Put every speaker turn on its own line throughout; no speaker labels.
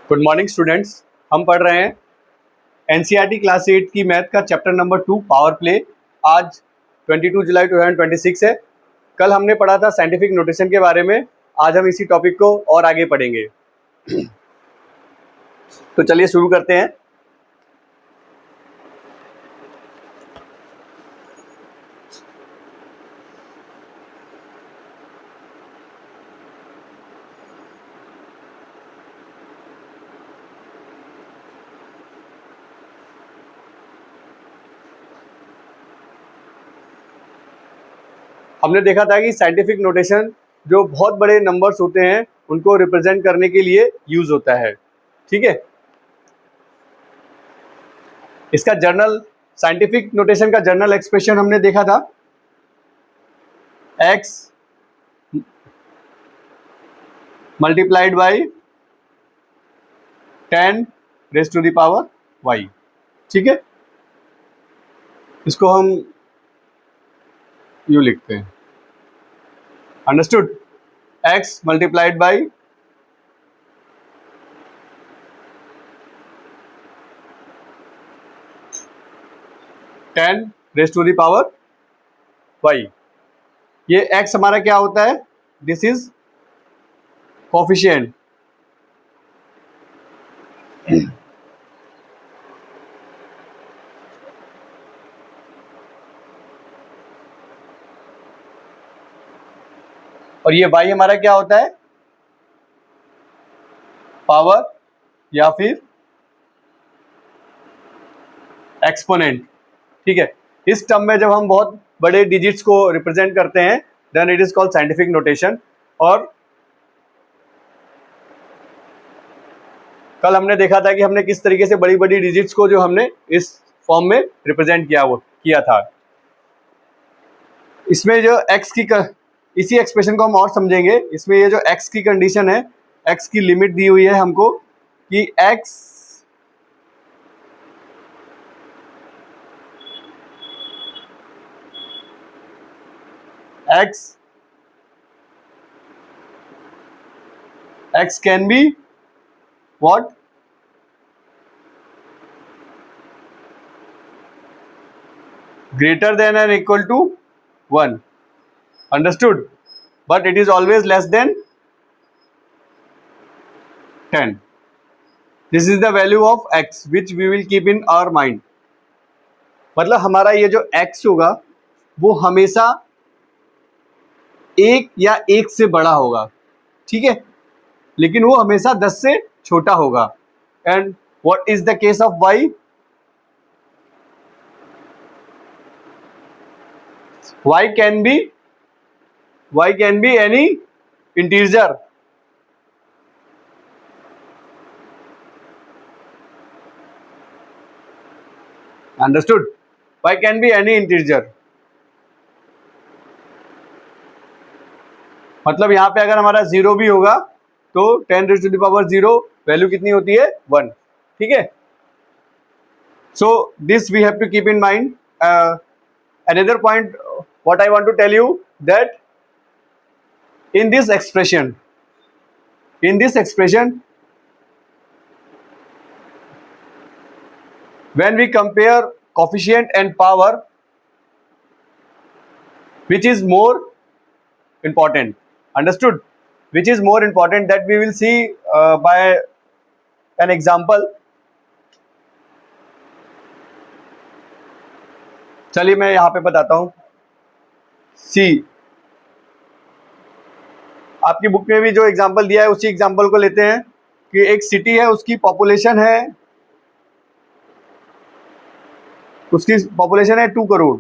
Good morning students. हम पढ़ रहे हैं एनसीईआरटी क्लास 8 की मैथ का चैप्टर नंबर 2 पावर प्ले। आज 22 जुलाई 2026 है। कल हमने पढ़ा था साइंटिफिक नोटेशन के बारे में। आज हम इसी टॉपिक को और आगे पढ़ेंगे। तो चलिए शुरू करते हैं। हमने देखा था कि साइंटिफिक नोटेशन जो बहुत बड़े नंबर्स होते हैं उनको रिप्रेजेंट करने के लिए यूज होता है। ठीक है, इसका जर्नल साइंटिफिक नोटेशन का जर्नल एक्सप्रेशन हमने देखा था x multiplied by 10 raise to the power y। ठीक है, इसको हम यूँ लिखते हैं, understood. x multiplied by 10 raise to the power y। ये x हमारा क्या होता है? This is coefficient. और ये y हमारा क्या होता है? पावर या फिर एक्सपोनेंट। ठीक है, इस टर्म में जब हम बहुत बड़े डिजिट्स को रिप्रेजेंट करते हैं then it is called scientific notation. और कल हमने देखा था कि हमने किस तरीके से बड़ी बड़ी डिजिट्स को जो हमने इस फॉर्म में रिप्रेजेंट किया था। इसमें जो x की इसी एक्सप्रेशन को हम और समझेंगे। इसमें ये जो x की कंडीशन है, x की लिमिट दी हुई है हमको कि x can be what? Greater than or equal to 1. Understood? But it is always less than 10. This is the value of x which we will keep in our mind. मतलब हमारा ये जो x होगा वो हमेशा एक या एक से बड़ा होगा। ठीक है, लेकिन वो हमेशा 10 से छोटा होगा। And what is the case of y? y can be any integer. Understood? y can be any integer. मतलब यहाँ पे अगर हमारा 0 भी होगा तो 10 raise to the power 0 value कितनी होती है? 1। ठीक है, so this we have to keep in mind. another point what I want to tell you that in this expression when we compare coefficient and power, which is more important? Understood? Which is more important, that we will see by an example. चलिए मैं यहाँ पे बताता हूँ। सी, आपकी book में भी जो एग्जाम्पल दिया है उसी एग्जाम्पल को लेते हैं कि एक सिटी है, उसकी पॉपुलेशन है 2 करोड़।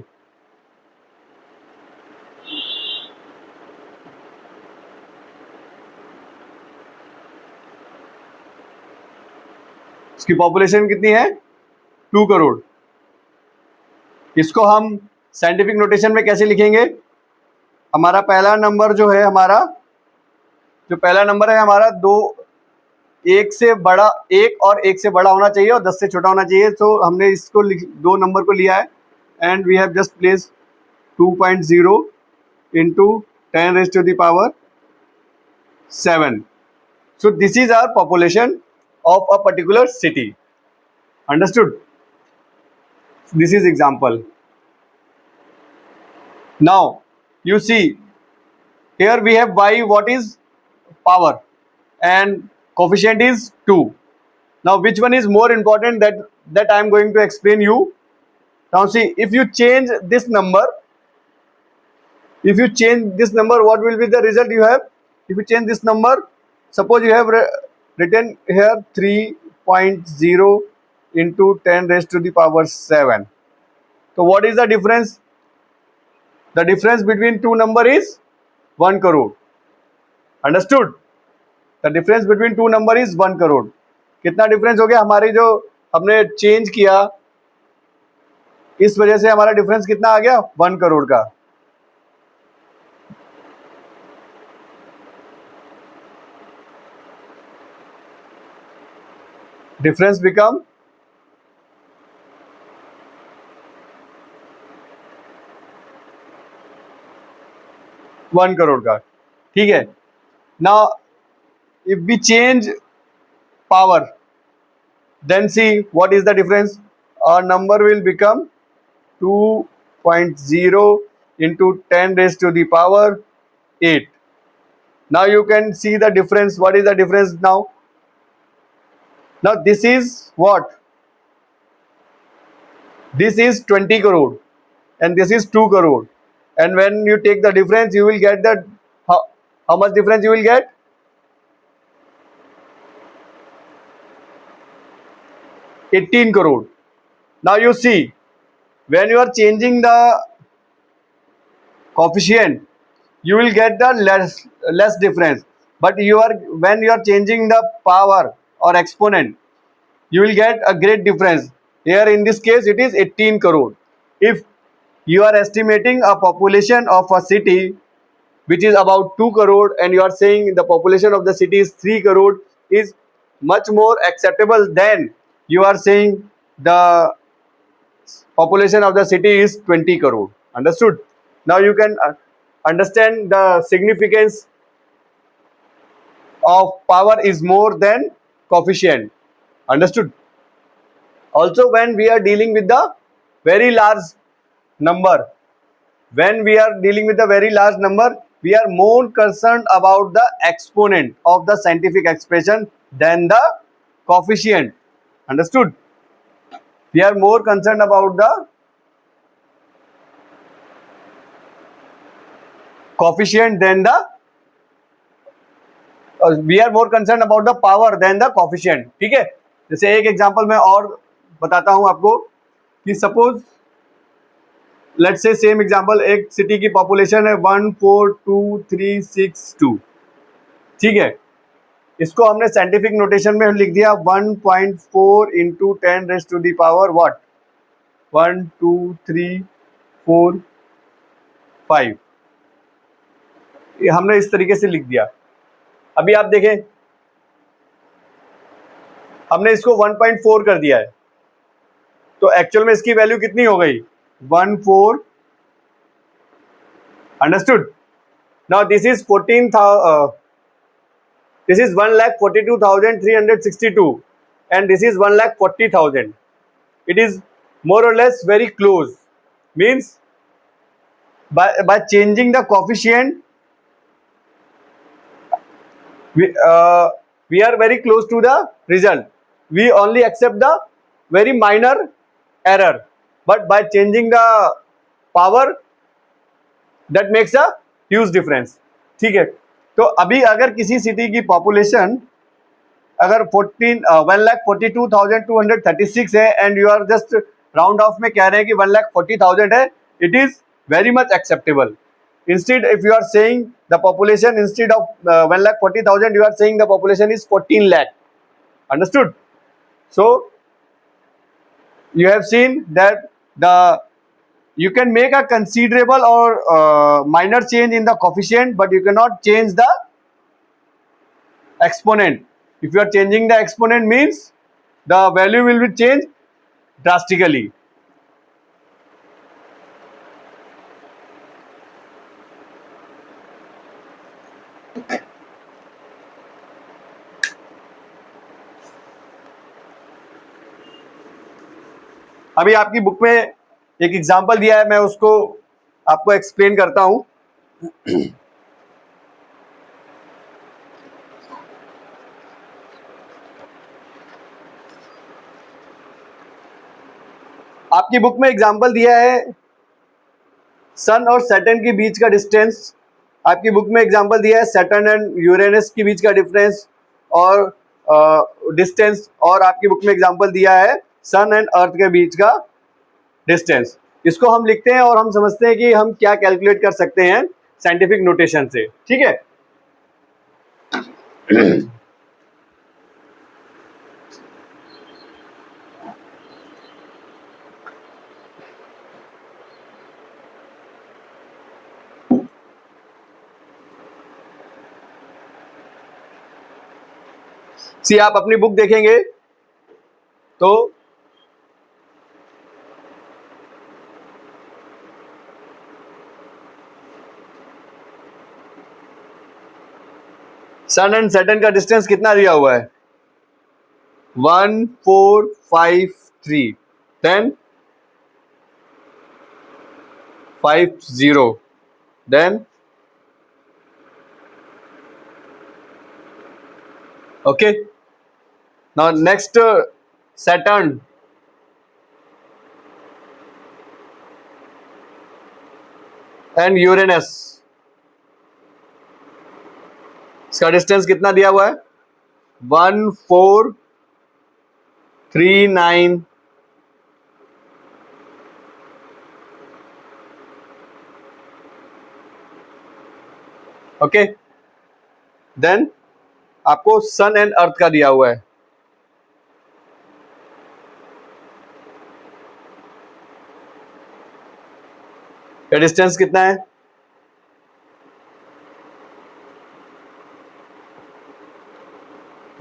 उसकी पॉपुलेशन कितनी है? 2 करोड़। इसको हम साइंटिफिक नोटेशन में कैसे लिखेंगे? हमारा पहला नंबर जो है, पहला नंबर है हमारा 2, 1 से बड़ा, 1 और 1 से बड़ा होना चाहिए और 10 से छोटा होना चाहिए। तो हमने इसको 2 नंबर को लिया है and we have just place 2.0 into 10 raise to the power 7. So this is our population of a particular city. Understood? This is example. Now you see here we have y, what is power, and coefficient is 2. Now which one is more important, that I am going to explain you. Now see, if you change this number, what will be the result you have? If you change this number, suppose you have written here 3.0 into 10 raised to the power 7. So what is the difference? The difference between two number is 1 crore. Understood? The difference between two number is 1 crore. कितना difference हो गया? हमारी जो हमने change किया, इस वजह से हमारा डिफरेंस कितना आ गया? 1 करोड़ का. डिफरेंस बिकम 1 करोड़ का. ठीक है. Now if we change power, then see what is the difference. Our number will become 2.0 into 10 raised to the power 8. Now you can see the difference. What is the difference now? Now this is what? This is 20 crore and this is 2 crore. And when you take the difference, you will get that how much difference you will get? 18 crore. Now you see, when you are changing the coefficient, you will get the less difference. But when you are changing the power or exponent, you will get a great difference. Here in this case, it is 18 crore. If you are estimating a population of a city which is about 2 crore and you are saying the population of the city is 3 crore, is much more acceptable than you are saying the population of the city is 20 crore. Understood? Now you can understand the significance of power is more than coefficient. Understood? Also, when we are dealing with the very large number, we are more concerned about the exponent of the scientific expression than the coefficient. Understood? We are more concerned about the coefficient than the we are more concerned about the power than the coefficient. ठीक है. जैसे एक example मैं और बताता हूं आपको कि suppose let's say same example, एक सिटी की पॉपुलेशन है 142,362. ठीक है. इसको हमने साइंटिफिक नोटेशन में लिख दिया 1.4 into 10 raise to the power what 1 2 3 4 5. ये हमने इस तरीके से लिख दिया. अभी आप देखें, हमने इसको 1.4 कर दिया है, तो एक्चुअल में इसकी वैल्यू कितनी हो गई? 14. Understood? Now this is 14,000. This is 1,42,362 and this is 1,40,000. It is more or less very close. Means by changing the coefficient, we are very close to the result. We only accept the very minor error, but by changing the power, that makes a huge difference. ठीक है. तो अभी अगर किसी city की population अगर 1,42,236 है and you are just round off में कह रहे हैं कि 1,40,000 है, it is very much acceptable. Instead if you are saying the population, instead of 1,40,000 you are saying the population is 14 lakh. Understood? So you have seen that you can make a considerable or minor change in the coefficient, but you cannot change the exponent. If you are changing the exponent, means the value will be changed drastically. अभी आपकी book में एक example दिया है, मैं उसको आपको explain करता हूं। आपकी बुक में एग्जाम्पल दिया है सन और सैटर्न के बीच का डिस्टेंस। आपकी बुक में एग्जाम्पल दिया है सैटर्न एंड यूरेनस के बीच का डिफरेंस और डिस्टेंस, और आपकी बुक में एग्जाम्पल दिया है सन एंड अर्थ के बीच का डिस्टेंस। इसको हम लिखते हैं और हम समझते हैं कि हम क्या कैलकुलेट कर सकते हैं साइंटिफिक नोटेशन से, ठीक है। सी आप अपनी बुक देखेंगे तो सन एंड सैटर्न का डिस्टेंस कितना दिया हुआ है, 1453, then 50, then okay. Now next Saturn and Uranus, इसका डिस्टेंस कितना दिया हुआ है, 1439, ओके। देन आपको सन एंड अर्थ का दिया हुआ है, का डिस्टेंस कितना है,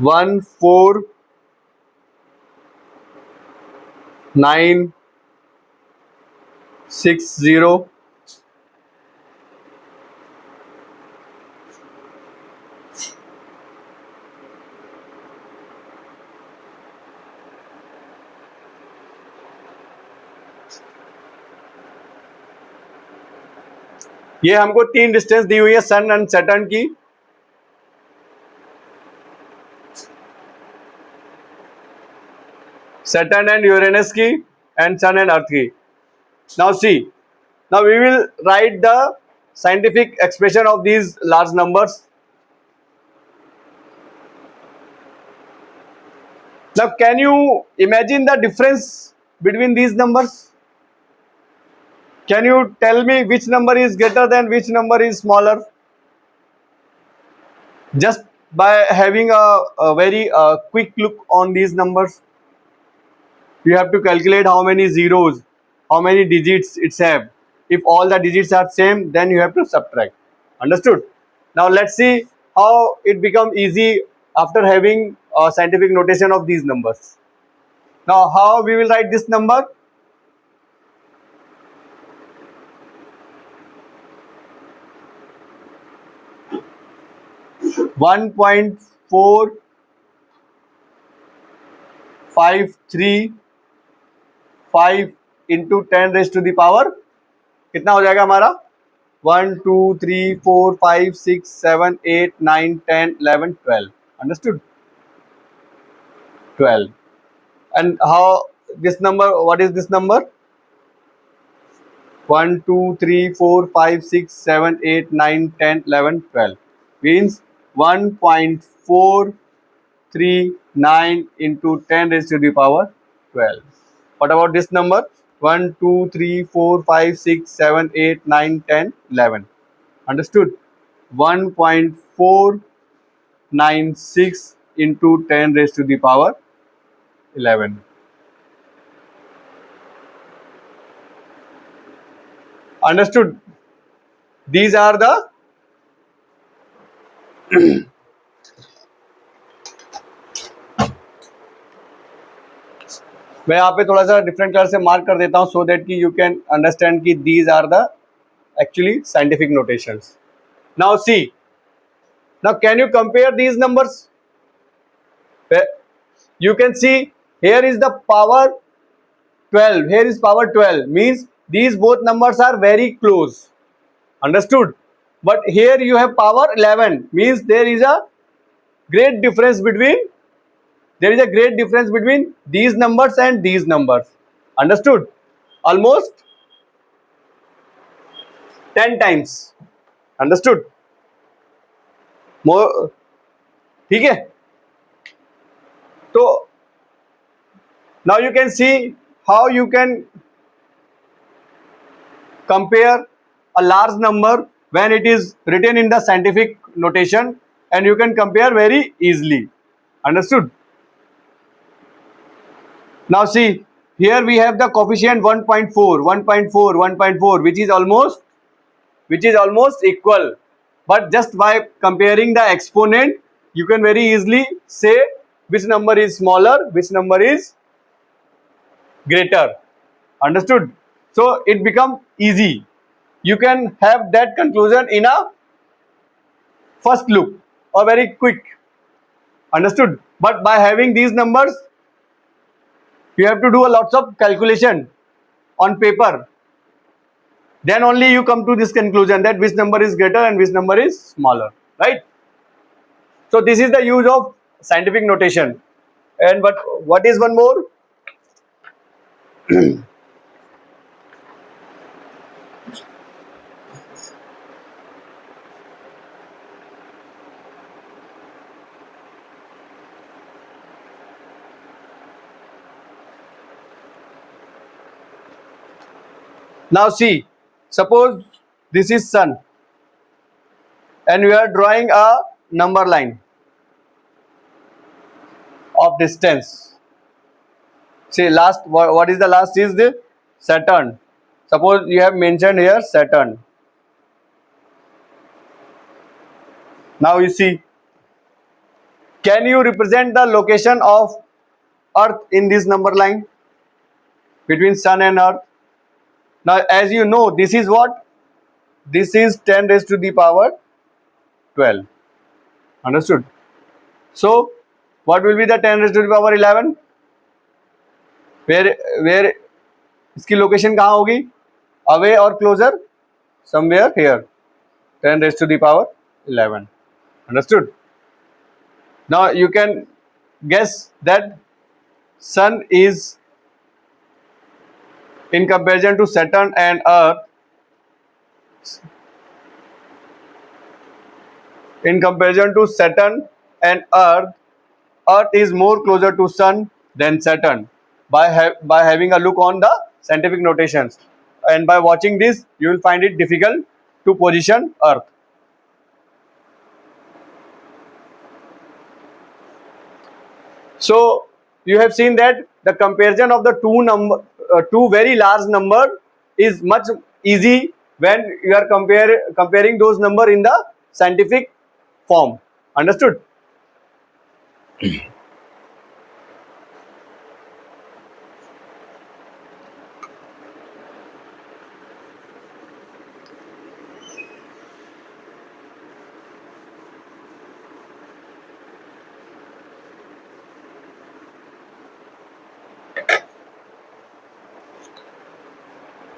14,960, ये हमको तीन डिस्टेंस दी हुई है सन एंड सैटर्न की। सैटर्न एंड यूरेनस की एंड सन एंड अर्थ की। Now see, now we will write the scientific expression of these large numbers. Now can you imagine the difference between these numbers? Can you tell me which number is greater than which number is smaller? Just by having a very quick look on these numbers, you have to calculate how many zeros, how many digits it's have. If all the digits are same, then you have to subtract. Understood? Now let's see how it become easy after having a scientific notation of these numbers. Now how we will write this number? One 1.4535 into 10 raised to the power कितना हो जाएगा हमारा, 1 2 3 4 5 6 7 8 9 10 11 12. Understood? 12. And how this number, what is this number? 1 2 3 4 5 6 7 8 9 10 11 12 means 1.439 into 10 raised to the power 12. What about this number? 1 2 3 4 5 6 7 8 9 10 11. Understood? 1.496 into 10 raised to the power 11. Understood? These are the मैं यहाँ पे थोड़ा सा different colour से mark कर देता हूँ so that कि यू कैन अंडरस्टैंड कि these are the actually scientific notations. Now see, now can you compare these numbers? You can see here is the power 12. Here is power 12. Means these both numbers are very close. Understood? But here you have power 11. Means there is a great difference between these numbers and these numbers. Understood? Almost 10 times. Understood? More. ठीक है? So now you can see how you can compare a large number when it is written in the scientific notation, and you can compare very easily. Understood? Now see, here we have the coefficient 1.4, 1.4, 1.4, which is almost equal. But just by comparing the exponent, you can very easily say which number is smaller, which number is greater. Understood? So it becomes easy. You can have that conclusion in a first look or very quick. Understood? But by having these numbers, you have to do a lots of calculation on paper. Then only you come to this conclusion that which number is greater and which number is smaller. Right? So this is the use of scientific notation. And but what is one more? Now see, suppose this is sun and we are drawing a number line of distance. See, last, what is the last is the Saturn. Suppose you have mentioned here Saturn. Now you see, can you represent the location of Earth in this number line between sun and Earth? Now as you know, this is what? This is 10 raised to the power 12. Understood? So what will be the 10 raised to the power 11? Where इसकी location कहाँ होगी? Away or closer? Somewhere here. 10 raised to the power 11. Understood? Now you can guess that sun is, in comparison to Saturn and Earth, Earth is more closer to sun than Saturn by having a look on the scientific notations, and by watching this you will find it difficult to position Earth. So you have seen that the comparison of the two very large number is much easy when you are comparing those number in the scientific form. Understood?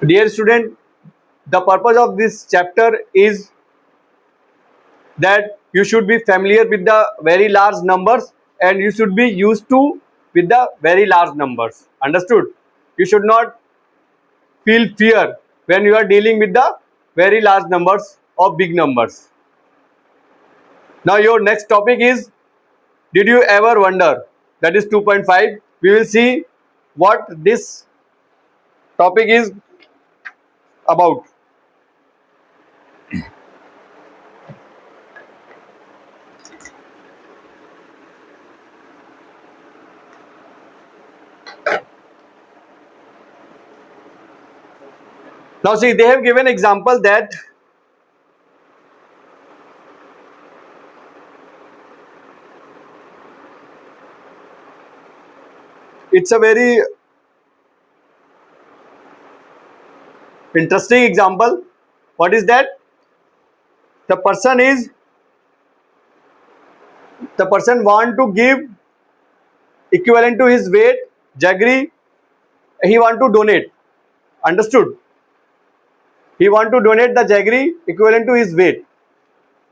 Dear student, the purpose of this chapter is that you should be familiar with the very large numbers and you should be used to with the very large numbers. Understood? You should not feel fear when you are dealing with the very large numbers or big numbers. Now your next topic is, did you ever wonder? That is 2.5. We will see what this topic is about. Now see, they have given example that it's a very interesting example. What is that? The person want to give equivalent to his weight jaggery he want to donate, understood, he want to donate the jaggery equivalent to his weight.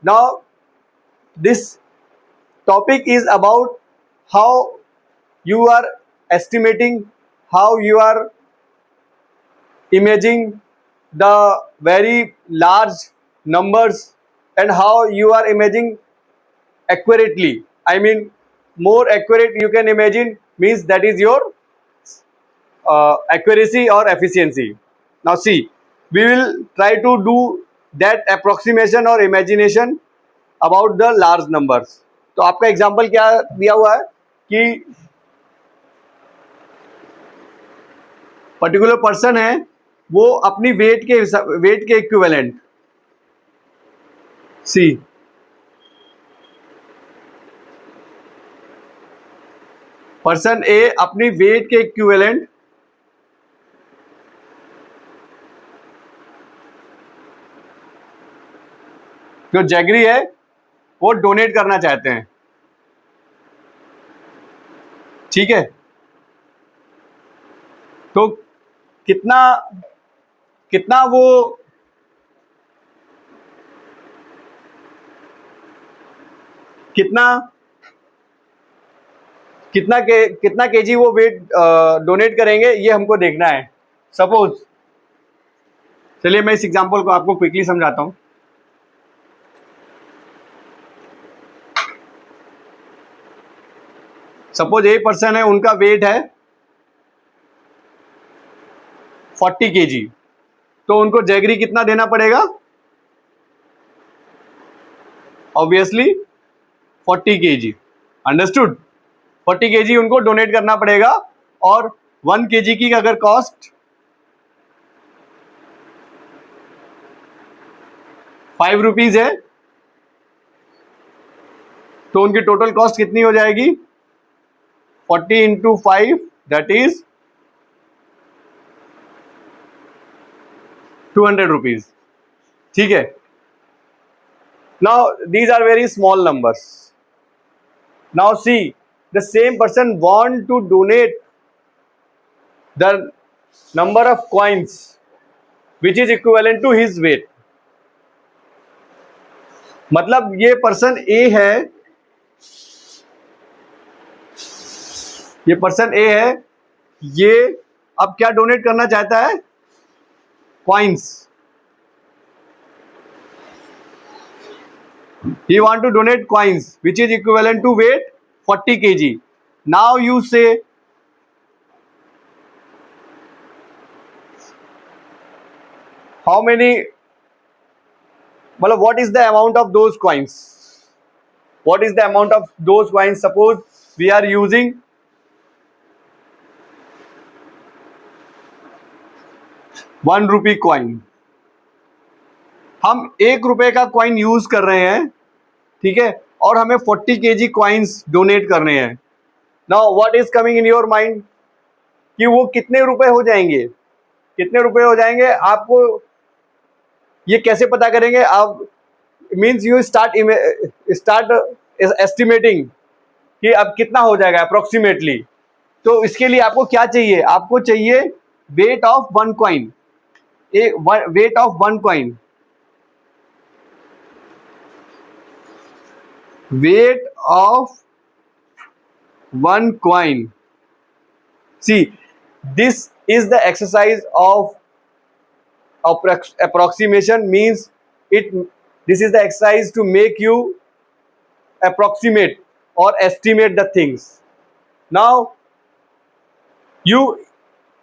Now this topic is about how you are estimating, how you are imagining the very large numbers, and how you are imagining accurately. I mean, more accurate you can imagine means that is your accuracy or efficiency. Now see, we will try to do that approximation or imagination about the large numbers. तो आपका example क्या दिया हुआ है कि particular person है, वो अपनी वेट के इक्विवेलेंट, सी पर्सन ए अपनी वेट के इक्विवेलेंट जो जैगरी है वो डोनेट करना चाहते हैं, ठीक है। तो कितना कितना वो कितना कितना केजी वो वेट डोनेट करेंगे, ये हमको देखना है। सपोज, चलिए मैं इस एग्जांपल को आपको क्विकली समझाता हूं। सपोज ए पर्सन है, उनका वेट है 40 केजी, तो उनको जैगरी कितना देना पड़ेगा? Obviously 40 KG, understood. 40 केजी उनको डोनेट करना पड़ेगा, और 1 केजी की अगर कॉस्ट 5 रुपीज है, तो उनकी टोटल कॉस्ट कितनी हो जाएगी? 40 इंटू 5 दैट इज 200 रुपीज, ठीक है। Now these are very small numbers. Now see, the same person want to donate the number of coins which is equivalent to his weight. मतलब ये पर्सन ए है, ये person ए है, ये अब क्या डोनेट करना चाहता है? Coins. he want to donate coins which is equivalent to weight 40 kg. Now you say how many, मतलब what is the amount of those coins? What is the amount of those coins? Suppose we are using 1 rupee coin, हम 1 रुपए का coin use कर रहे हैं, ठीक है, और हमें 40 केजी कॉइन्स डोनेट करने हैं। Now what is coming in your mind कि वो कितने रुपए हो जाएंगे? कितने रुपए हो जाएंगे आपको ये कैसे पता करेंगे आप? मीन्स यू स्टार्ट एस्टिमेटिंग कि अब कितना हो जाएगा अप्रोक्सीमेटली। तो इसके लिए आपको क्या चाहिए? आपको चाहिए wait of 1 coin, wait of 1 coin, weight of 1 coin. See, this is the exercise of approximation, means this is the exercise to make you approximate or estimate the things. Now you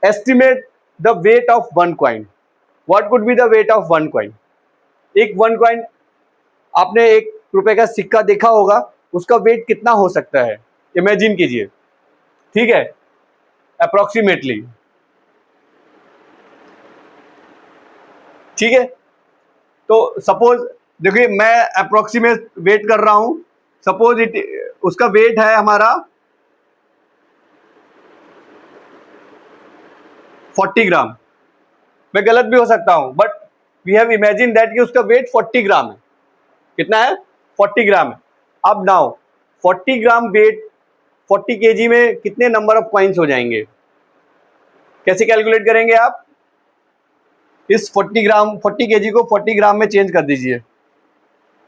estimate the weight of 1 coin. What could be the weight of 1 coin? एक 1 coin, आपने 1 रुपए का सिक्का देखा होगा, उसका wait कितना हो सकता है? इमेजिन कीजिए, ठीक है, अप्रोक्सीमेटली, ठीक है। तो सपोज देखिए मैं अप्रोक्सीमेट वेट कर रहा हूं, सपोज उसका वेट है हमारा 40 ग्राम। मैं गलत भी हो सकता हूं, but we have imagine that कि उसका वेट 40 ग्राम है। कितना है? 40 ग्राम है। अब नाउ 40 ग्राम वेट 40 केजी में कितने नंबर ऑफ कॉइन्स हो जाएंगे? कैसे कैलकुलेट करेंगे आप? इस 40 केजी को 40 ग्राम में चेंज कर दीजिए।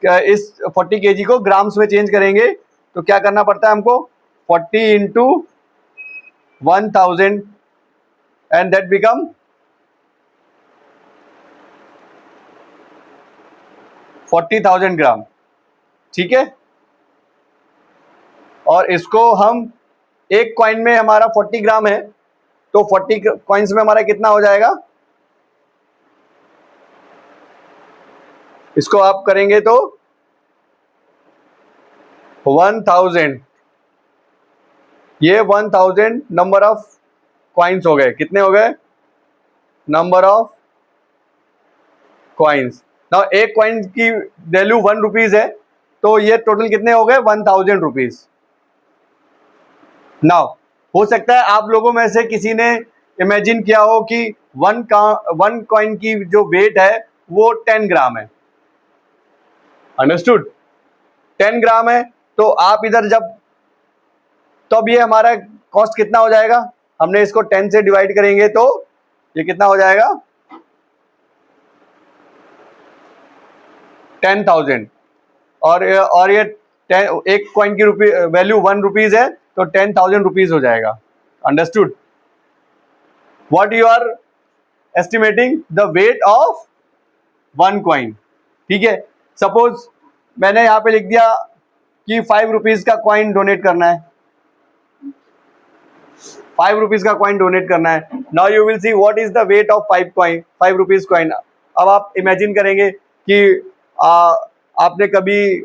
क्या इस 40 केजी को ग्राम्स में चेंज करेंगे तो क्या करना पड़ता है हमको? 40 इंटू 1000 एंड दैट बिकम 40,000 ग्राम। ठीक है, और इसको हम एक कॉइन में हमारा 40 ग्राम है तो 40 कॉइन्स में हमारा कितना हो जाएगा? इसको आप करेंगे तो 1000, ये 1000 नंबर ऑफ कॉइन्स हो गए। कितने हो गए? Number of coins. नाउ एक कॉइन की वैल्यू 1 रुपीज है तो ये टोटल कितने हो गए? 1000 रुपीज। नाउ हो सकता है आप लोगों में से किसी ने इमेजिन किया हो कि वन कॉइन की जो वेट है वो 10 ग्राम है। अंडरस्टूड? 10 ग्राम है तो आप इधर जब, तो अब ये हमारा कॉस्ट कितना हो जाएगा? हमने इसको 10 से डिवाइड करेंगे तो ये कितना हो जाएगा? 10,000। और ये 10, एक कॉइन की वैल्यू 1 रुपीज है तो 10,000 रुपीज हो जाएगा। Understood? What you are estimating? The weight of 1 coin. ठीक है, सपोज मैंने यहाँ पे लिख दिया कि 5 रुपीज का कॉइन डोनेट करना है, 5 रुपीज का कॉइन डोनेट करना है। Now you will see what is the weight of 5 rupees coin. अब आप इमेजिन करेंगे कि आपने कभी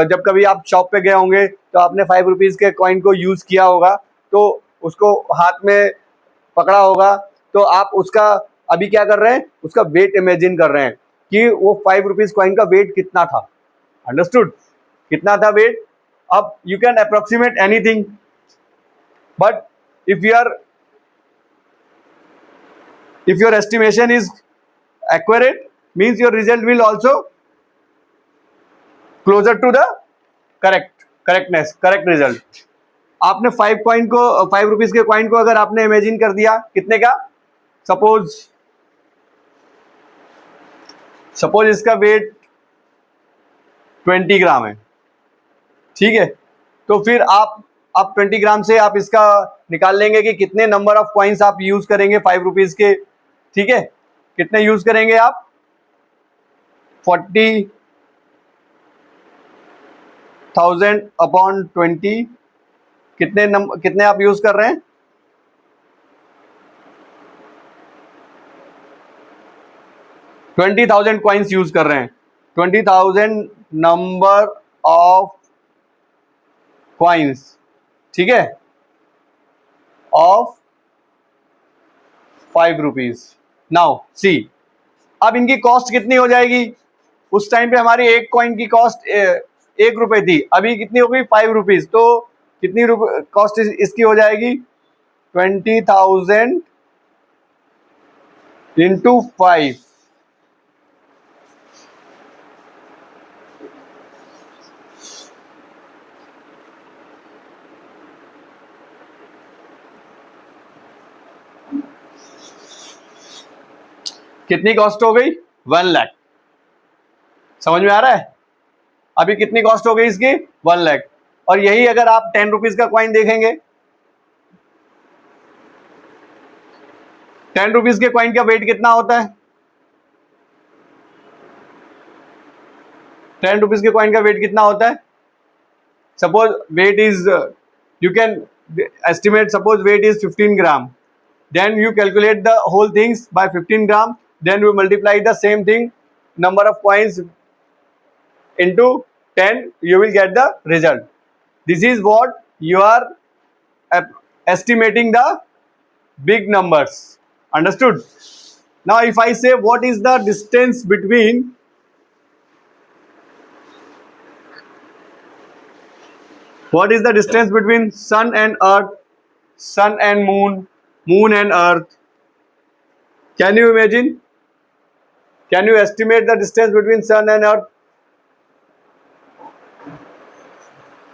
जब कभी आप शॉप पे गए होंगे तो आपने 5 रुपीज के कॉइन को यूज किया होगा, तो उसको हाथ में पकड़ा होगा, तो आप उसका अभी क्या कर रहे हैं? उसका वेट इमेजिन कर रहे हैं कि वो 5 रुपीज कॉइन का वेट कितना था। अंडरस्टूड? कितना था वेट? अब you can approximate anything, but if your estimation is accurate means your result will also closer to the correct result। आपने 5 रुपीज के कॉइन को अगर आपने इमेजिन कर दिया कितने का, सपोज इसका वेट 20 ग्राम है। ठीक है, तो फिर आप 20 ग्राम से आप इसका निकाल लेंगे कि कितने नंबर ऑफ कॉइन्स आप यूज करेंगे 5 रुपीज के। ठीक है, कितने यूज करेंगे आप? 40,000 अपॉन 20, कितने आप यूज कर रहे हैं? 20,000 कॉइन्स यूज कर रहे हैं। 20,000 नंबर ऑफ कॉइन्स, ठीक है, ऑफ 5 रुपीज। नाउ सी, अब इनकी कॉस्ट कितनी हो जाएगी? उस टाइम पे हमारी एक कॉइन की कॉस्ट 1 रुपए थी, अभी कितनी हो गई? 5 रुपीज। तो कितनी कॉस्ट इसकी हो जाएगी? 20,000 इंटू 5। कितनी कॉस्ट हो गई? 1 लाख। समझ में आ रहा है? अभी कितनी कॉस्ट हो गई इसकी? 1 लाख। और यही अगर आप 10 रुपीज का कॉइन देखेंगे, 10 रुपीज के कॉइन का वेट कितना होता है? 10 रुपीज के कॉइन का वेट कितना होता है? Suppose weight is, you can estimate, suppose weight is 15 gram, then you calculate the whole things by 15 gram, then you multiply the same thing number of coins into 10, you will get the result. This is what you are estimating the big numbers. Understood? Now if I say what is the distance between sun and earth, sun and moon, moon and earth? Can you imagine? Can you estimate the distance between sun and earth?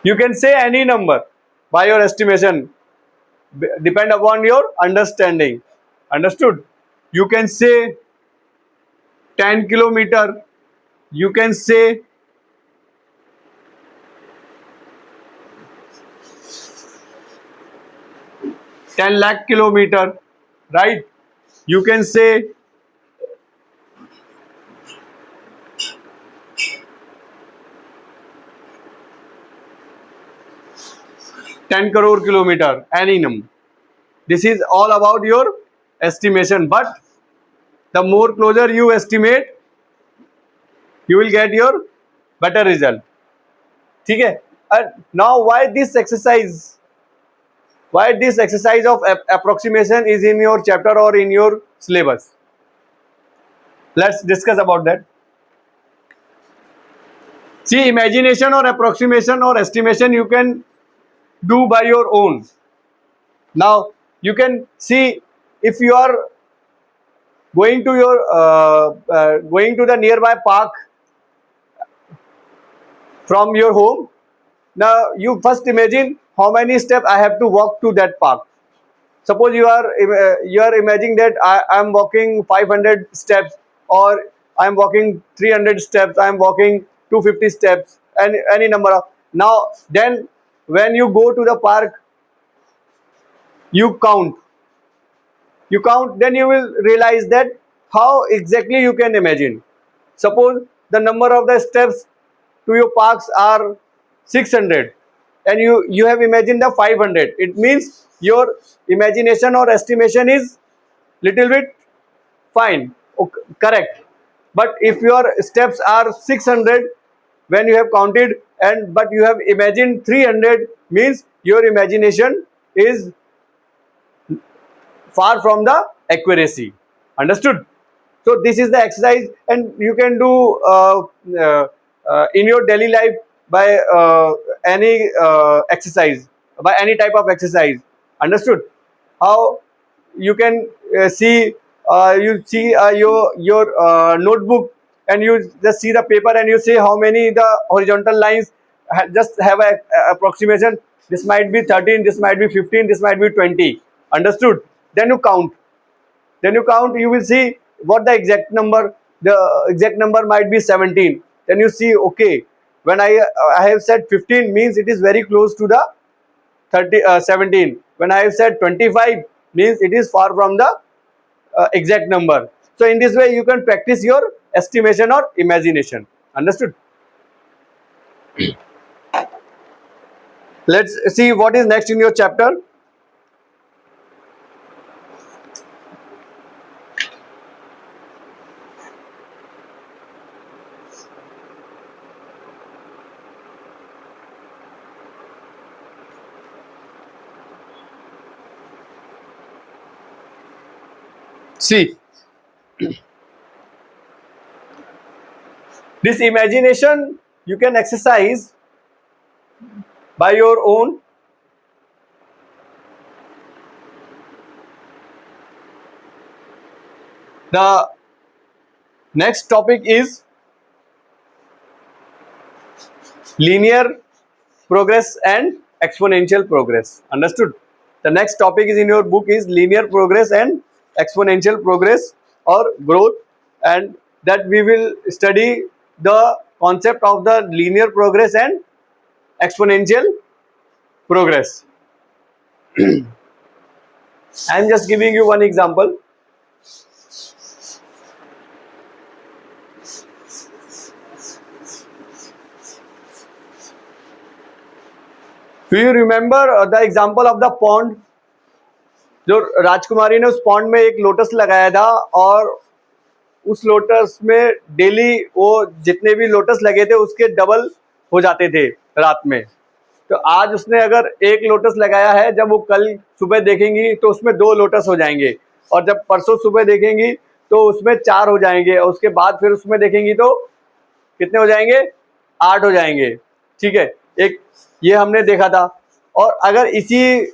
You can say any number by your estimation, depend upon your understanding. Understood? You can say 10 kilometer, you can say 10 lakh kilometer, right? You can say 10 crore kilometer, any number. This is all about your estimation, but the more closer you estimate, you will get your better result. ठीक है? And now why this exercise of approximation is in your chapter or in your syllabus? Let's discuss about that. See, imagination or approximation or estimation you can do by your own. Now you can see, if you are going to the nearby park from your home. Now you first imagine how many steps I have to walk to that park. Suppose you are imagining that I am walking 500 steps, or I am walking 300 steps, I am walking 250 steps, and any number of. Now then, when you go to the park, you count, then you will realize that how exactly you can imagine. Suppose the number of the steps to your parks are 600, and you have imagined the 500. It means your imagination or estimation is little bit fine, okay, correct. But if your steps are 600 when you have counted, but you have imagined 300, means your imagination is far from the accuracy. Understood? So this is the exercise, and you can do in your daily life by any exercise, by any type of exercise. Understood? How you can see, you see your notebook, and you just see the paper, and you see how many the horizontal lines. Just have a approximation. This might be 13, this might be 15, this might be 20. Understood? Then you count. You will see what the exact number. The exact number might be 17. Then you see, okay, when I have said 15, means it is very close to the 17. When I have said 25, means it is far from the exact number. So in this way you can practice your estimation or imagination. Understood? Let's see what is next in your chapter. See, this imagination you can exercise by your own. The next topic is linear progress and exponential progress. Understood? The next topic is in your book is linear progress and exponential progress or growth, and that we will study the concept of the linear progress and exponential progress. I am just giving you one example. Do you remember the example of the pond? जो राजकुमारी ने उस pond में एक lotus लगाया था, और उस lotus में डेली वो जितने भी लोटस लगे थे उसके डबल हो जाते थे रात में. तो आज उसने अगर एक लोटस लगाया है, जब वो कल सुबह देखेंगी तो उसमें 2 लोटस हो जाएंगे, और जब परसों सुबह देखेंगी तो उसमें 4 हो जाएंगे, और उसके बाद फिर उसमें देखेंगी तो कितने हो जाएंगे? 8 हो जाएंगे. ठीक है, एक ये हमने देखा था. और अगर इसी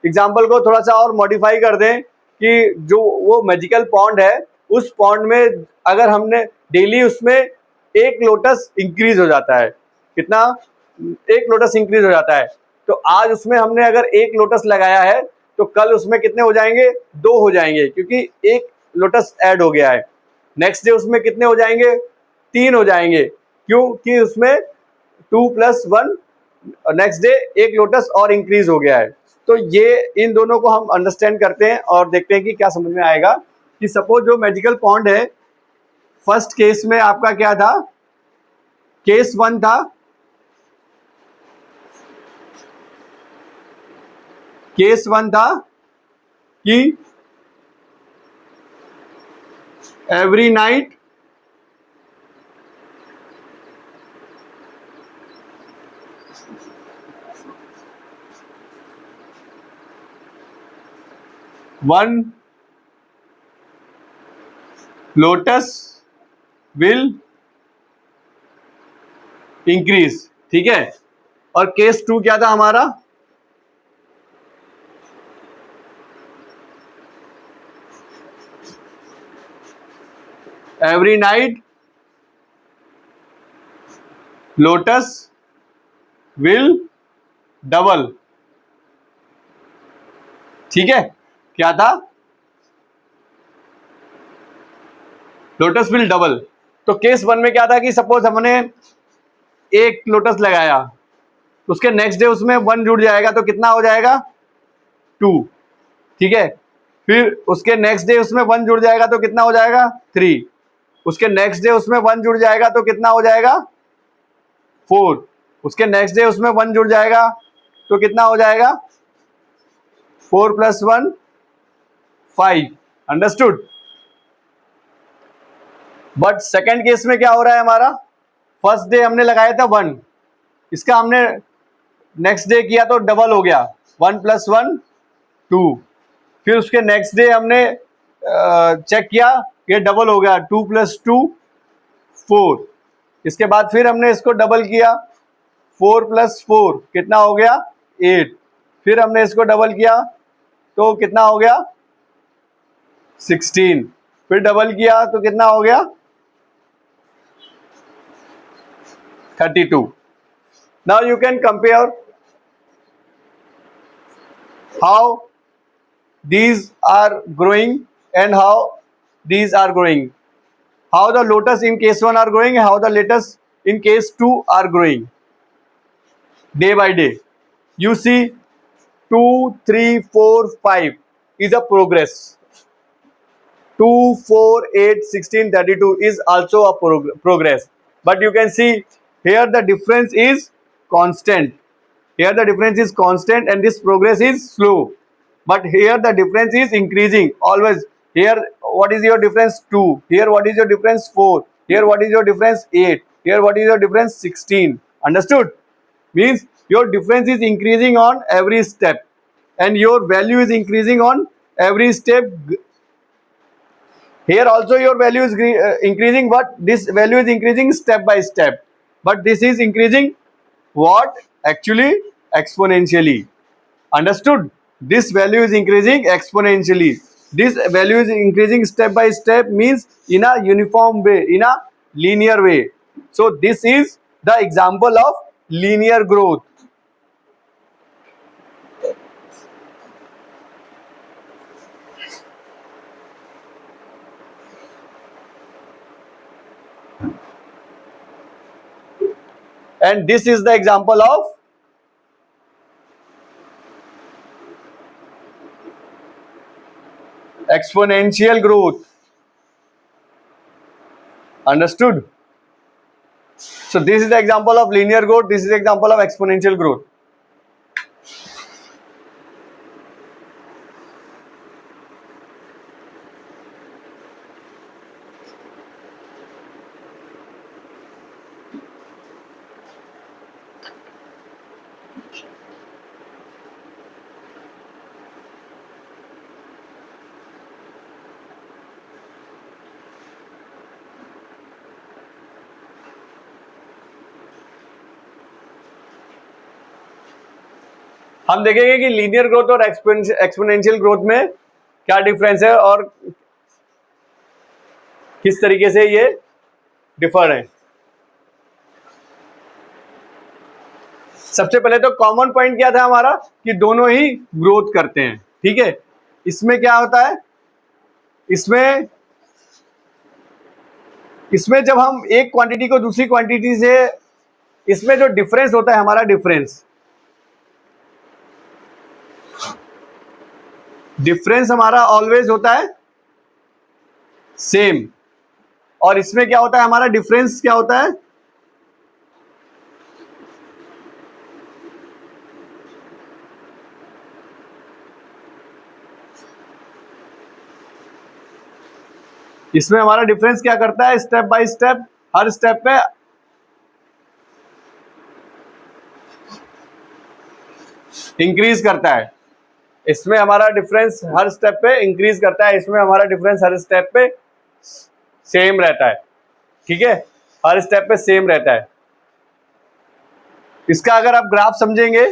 एग्जाम्पल को थोड़ा सा और मॉडिफाई कर दें कि जो वो मैजिकल पॉन्ड है, उस पॉन्ड में अगर हमने डेली उसमें 1 लोटस इंक्रीज हो जाता है. कितना? 1 लोटस इंक्रीज हो जाता है. तो आज उसमें हमने अगर 1 लोटस लगाया है, तो कल उसमें कितने हो जाएंगे, 2 हो जाएंगे, क्योंकि एक लोटस ऐड हो गया है। नेक्स्ट डे उसमें कितने हो जाएंगे, 3 हो जाएंगे, क्योंकि उसमें 2 + 1, नेक्स्ट डे एक लोटस और इंक्रीज हो गया है। तो ये इन दोनों को हम अंडरस्टैंड करते हैं और देखते हैं कि क्या समझ में आएगा। कि सपोज जो मैजिकल पॉन्ड है, फर्स्ट केस में आपका क्या था, केस 1 था, केस 1 था कि every night one lotus will increase, ठीक है। और केस 2 क्या था हमारा, every night lotus will double, ठीक है। क्या था, लोटस विल डबल। तो केस 1 में क्या था कि सपोज हमने एक लोटस लगाया, उसके नेक्स्ट डे उसमें 1 जुड़ जाएगा तो कितना हो जाएगा, 2, ठीक है। फिर उसके नेक्स्ट डे उसमें 1 जुड़ जाएगा तो कितना हो जाएगा, 3। उसके नेक्स्ट डे उसमें 1 जुड़ जाएगा तो कितना हो जाएगा, 4। उसके नेक्स्ट डे उसमें 1 जुड़ जाएगा तो कितना हो जाएगा, 4 + 1 5। अंडरस्टूड। बट सेकेंड केस में क्या हो रहा है हमारा, फर्स्ट डे हमने लगाया था 1, इसका हमने नेक्स्ट डे किया तो डबल हो गया, 1 + 1 2। फिर उसके नेक्स्ट डे हमने चेक किया, ये डबल हो गया, 2 + 2 4। इसके बाद फिर हमने इसको डबल किया, 4 + 4 कितना हो गया, 8। फिर हमने इसको डबल किया तो कितना हो गया, 16। फिर डबल किया तो कितना हो गया, 32। Now you can compare how these are growing and how these are growing. How the lotus in case 1 are growing, how the lotus in case 2 are growing. Day by day. You see 2, 3, 4, 5 is a progress. 2, 4, 8, 16, 32 is also a progress. But you can see here the difference is constant. Here the difference is constant and this progress is slow. But here the difference is increasing always. Here what is your difference, 2. Here what is your difference, 4. Here what is your difference, 8. Here what is your difference, 16. Understood? Means your difference is increasing on every step and your value is increasing on every step. Here also your value is increasing, but this value is increasing step by step. But this is increasing what? Actually exponentially. Understood? This value is increasing exponentially. This value is increasing step by step, means in a uniform way, in a linear way. So this is the example of linear growth. And this is the example of exponential growth. Understood? So this is the example of linear growth, this is the example of exponential growth. हम देखेंगे कि linear growth और exponential growth में क्या difference है और किस तरीके से ये डिफर है। सबसे पहले तो कॉमन पॉइंट क्या था हमारा कि दोनों ही ग्रोथ करते हैं, ठीक है। इसमें क्या होता है, इसमें जब हम एक क्वांटिटी को दूसरी क्वांटिटी से, इसमें जो डिफरेंस होता है हमारा, डिफरेंस हमारा ऑलवेज होता है सेम। और इसमें क्या होता है, हमारा डिफरेंस क्या होता है, इसमें हमारा डिफरेंस क्या करता है, step by step, her step पे इंक्रीज करता है। इसमें हमारा डिफरेंस हर स्टेप पे इंक्रीज करता है, इसमें हमारा डिफरेंस हर स्टेप पे सेम रहता है। ठीक है, हर स्टेप पे सेम रहता है। इसका अगर आप ग्राफ समझेंगे,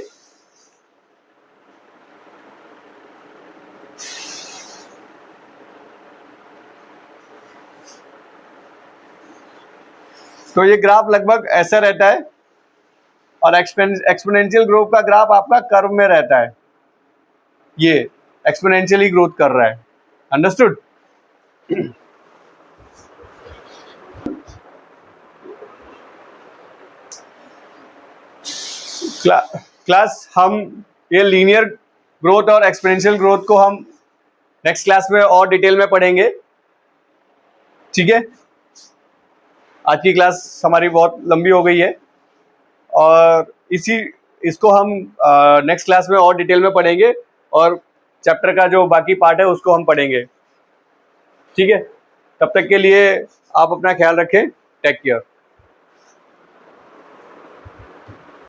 तो ये ग्राफ लगभग ऐसा रहता है, और एक्सपोनेंशियल ग्रोथ का ग्राफ आपका कर्व में रहता है, ये एक्सपोनेंशियली ग्रोथ कर रहा है। अंडरस्टूड? क्लास हम ये लीनियर ग्रोथ और एक्सपोनेंशियल ग्रोथ को हम नेक्स्ट क्लास में और डिटेल में पढ़ेंगे। ठीक है, आज की क्लास हमारी बहुत लंबी हो गई है, और इसको हम नेक्स्ट क्लास में और डिटेल में पढ़ेंगे, और चैप्टर का जो बाकी पार्ट है उसको हम पढ़ेंगे। ठीक है, तब तक के लिए आप अपना ख्याल रखें। Take care.